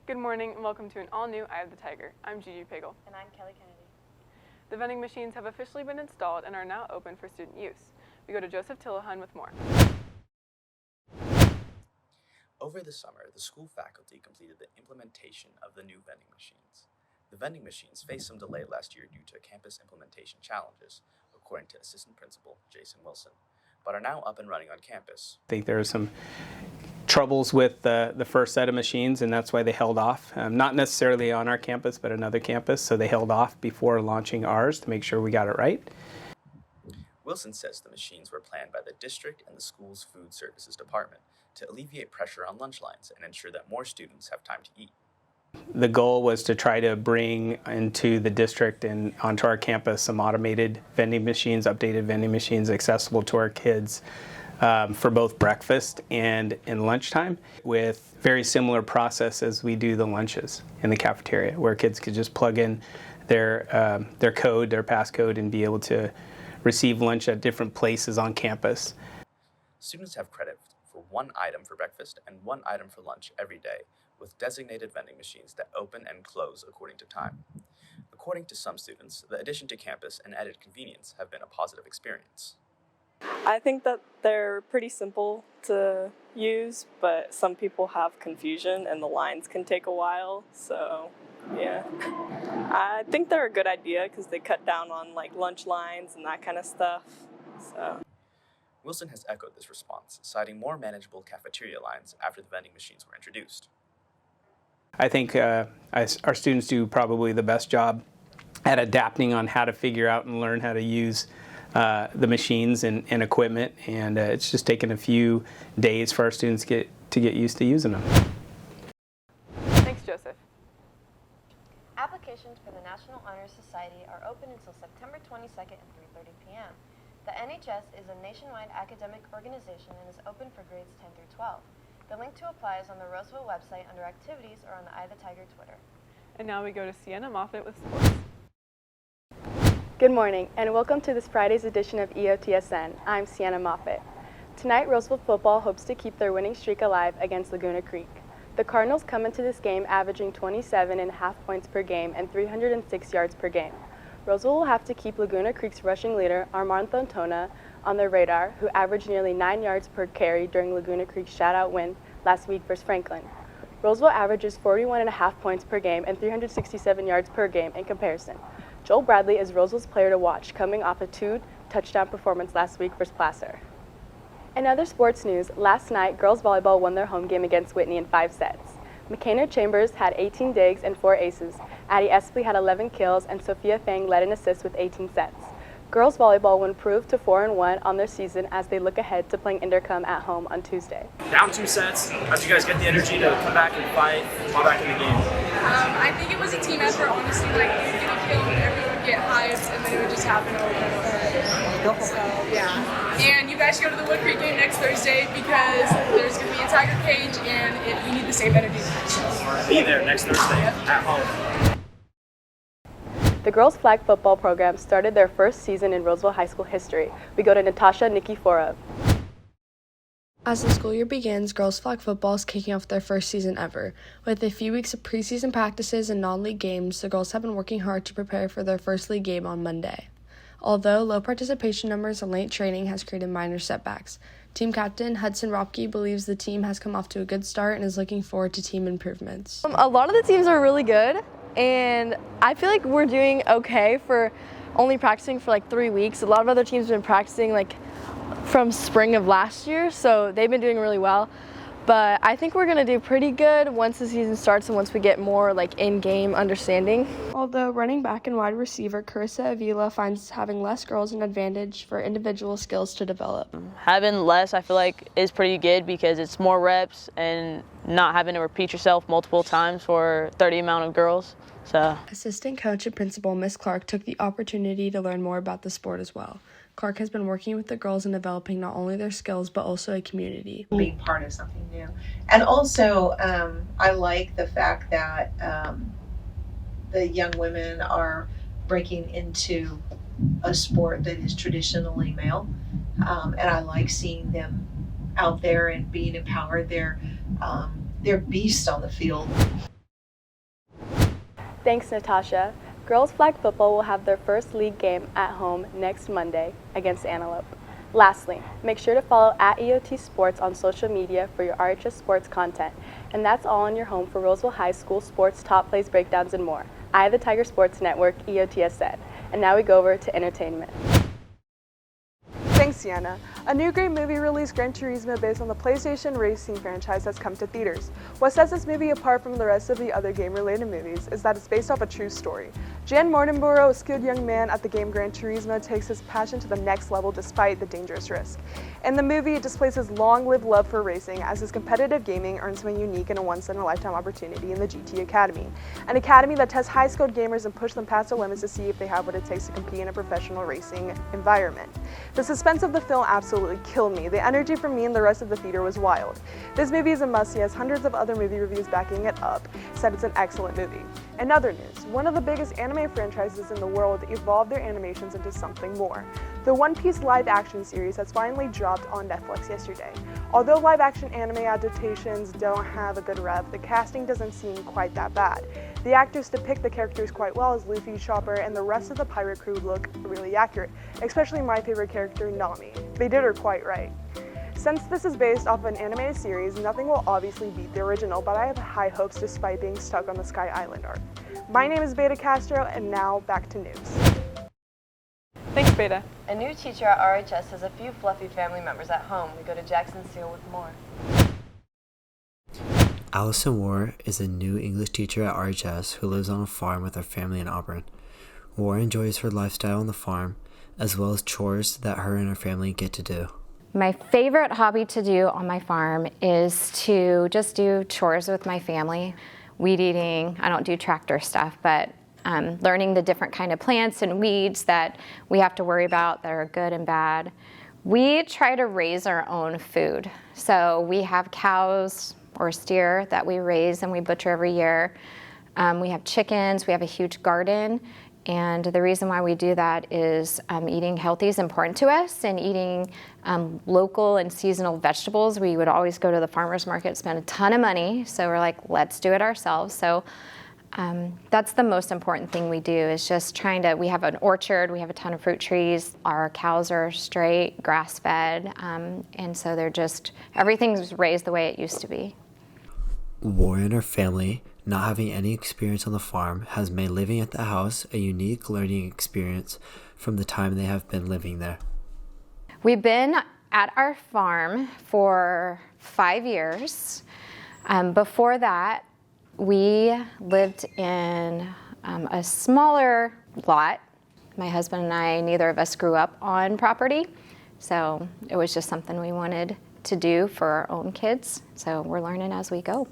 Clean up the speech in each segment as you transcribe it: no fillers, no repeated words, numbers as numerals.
Good morning and welcome to an all-new Eye of the Tiger. I'm Gigi Pagel. And I'm Kelly Kennedy. The vending machines have officially been installed and are now open for student use. We go to Joseph Tillahan with more. Over the summer, the school faculty completed the implementation of the new vending machines. The vending machines faced some delay last year due to campus implementation challenges, according to Assistant Principal Jason Wilson, but are now up and running on campus. I think there are some troubles with the first set of machines, and that's why they held off. Not necessarily on our campus, but another campus, so they held off before launching ours to make sure we got it right. Wilson says the machines were planned by the district and the school's food services department to alleviate pressure on lunch lines and ensure that more students have time to eat. The goal was to try to bring into the district and onto our campus some automated vending machines, updated vending machines accessible to our kids for both breakfast and in lunchtime, with very similar process as we do the lunches in the cafeteria, where kids could just plug in their code, their passcode, and be able to receive lunch at different places on campus. Students have credit for one item for breakfast and one item for lunch every day, with designated vending machines that open and close according to time. According to some students, the addition to campus and added convenience have been a positive experience. I think that they're pretty simple to use, but some people have confusion and the lines can take a while, so yeah. I think they're a good idea because they cut down on like lunch lines and that kind of stuff. So Wilson has echoed this response, citing more manageable cafeteria lines after the vending machines were introduced. I think our students do probably the best job at adapting on how to figure out and learn how to use the machines and equipment, and it's just taken a few days for our students to get used to using them. Thanks, Joseph. Applications for the National Honor Society are open until September 22nd at 3:30 p.m. The NHS is a nationwide academic organization and is open for grades 10 through 12. The link to apply is on the Roseville website under Activities or on the Eye of the Tiger Twitter. And now we go to Sienna Moffett with sports. Good morning, and welcome to this Friday's edition of EOTSN. I'm Sienna Moffett. Tonight, Roseville football hopes to keep their winning streak alive against Laguna Creek. The Cardinals come into this game averaging 27.5 points per game and 306 yards per game. Roseville will have to keep Laguna Creek's rushing leader, Armand Thontona, on their radar, who averaged nearly 9 yards per carry during Laguna Creek's shutout win last week versus Franklin. Roseville averages 41.5 points per game and 367 yards per game in comparison. Joel Bradley is Roseville's player to watch, coming off a 2-touchdown performance last week versus Placer. In other sports news, last night, girls volleyball won their home game against Whitney in 5 sets. McKenna Chambers had 18 digs and 4 aces. Addie Espley had 11 kills, and Sophia Fang led in assists with 18 sets. Girls volleyball will improve to 4-1 on their season as they look ahead to playing Intercom at home on Tuesday. Down 2 sets, how'd you guys get the energy to come back and fight, come back in the game? I think it was a team effort, honestly. Like, you would get a kill and everyone would get hyped, and then it would just happen over and over. So, yeah. And you guys should go to the Wood Creek game next Thursday because there's going to be a Tiger cage, and we need the same energy. Be there next Thursday at home. The girls' flag football program started their first season in Roseville High School history. We go to Natasha Nikiforov. As the school year begins, girls flag football is kicking off their first season ever. With a few weeks of preseason practices and non-league games, the girls have been working hard to prepare for their first league game on Monday. Although low participation numbers and late training has created minor setbacks, team captain Hudson Ropke believes the team has come off to a good start and is looking forward to team improvements. A lot of the teams are really good, and I feel like we're doing okay for only practicing for like 3 weeks. A lot of other teams have been practicing like from spring of last year, so they've been doing really well. But I think we're going to do pretty good once the season starts and once we get more like in-game understanding. Although running back and wide receiver Carissa Avila finds having less girls an advantage for individual skills to develop. Having less, I feel like, is pretty good because it's more reps and not having to repeat yourself multiple times for 30 amount of girls. So, assistant coach and principal Miss Clark took the opportunity to learn more about the sport as well. Clark has been working with the girls in developing not only their skills but also a community. Being part of something new. And also, I like the fact that the young women are breaking into a sport that is traditionally male. And I like seeing them out there and being empowered. They're beasts on the field. Thanks, Natasha. Girls flag football will have their first league game at home next Monday against Antelope. Lastly, make sure to follow at EOT Sports on social media for your RHS sports content. And that's all in your home for Roseville High School sports top plays, breakdowns, and more. Eye of the Tiger Sports Network, EOTSN. And now we go over to entertainment. Thanks, Sienna. A new great movie release, Gran Turismo, based on the PlayStation racing franchise, has come to theaters. What sets this movie apart from the rest of the other game-related movies is that it's based off a true story. Jan Mortenborough, a skilled young man at the game Gran Turismo, takes his passion to the next level despite the dangerous risk. In the movie, it displays his long-lived love for racing as his competitive gaming earns him a unique and a once-in-a-lifetime opportunity in the GT Academy, an academy that tests high-skilled gamers and pushes them past their limits to see if they have what it takes to compete in a professional racing environment. The suspense of the film absolutely killed me. The energy from me and the rest of the theater was wild. This movie is a must-see, as hundreds of other movie reviews backing it up said it's an excellent movie. In other news, one of the biggest anime franchises in the world evolved their animations into something more. The One Piece live-action series has finally dropped on Netflix yesterday. Although live-action anime adaptations don't have a good rep, the casting doesn't seem quite that bad. The actors depict the characters quite well, as Luffy, Chopper, and the rest of the pirate crew look really accurate, especially my favorite character, Nami. They did her quite right. Since this is based off of an animated series, nothing will obviously beat the original, but I have high hopes despite being stuck on the Sky Island arc. My name is Beta Castro, and now back to news. Thanks, Beta. A new teacher at RHS has a few fluffy family members at home. We go to Jackson Seal with more. Allison War is a new English teacher at RHS who lives on a farm with her family in Auburn. War enjoys her lifestyle on the farm, as well as chores that her and her family get to do. My favorite hobby to do on my farm is to just do chores with my family. Weed eating, I don't do tractor stuff, but learning the different kind of plants and weeds that we have to worry about that are good and bad. We try to raise our own food. So we have cows or steer that we raise and we butcher every year. We have chickens, we have a huge garden. And the reason why we do that is eating healthy is important to us, and eating local and seasonal vegetables. We would always go to the farmer's market, spend a ton of money, so we're like, let's do it ourselves. So that's the most important thing we do, is just we have an orchard, we have a ton of fruit trees, our cows are straight, grass-fed, and so everything's raised the way it used to be. War and her family, not having any experience on the farm, has made living at the house a unique learning experience from the time they have been living there. We've been at our farm for 5 years. Before that, we lived in a smaller lot. My husband and I, neither of us grew up on property, so it was just something we wanted to do for our own kids. So we're learning as we go.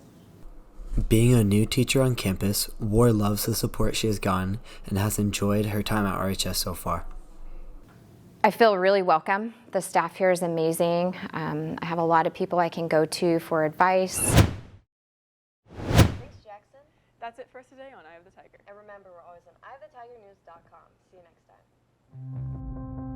Being a new teacher on campus, War loves the support she has gotten and has enjoyed her time at RHS so far. I feel really welcome. The staff here is amazing. I have a lot of people I can go to for advice. Thanks, Jackson. That's it for us today on Eye of the Tiger. And remember, we're always on eyeofthetigernews.com. See you next time.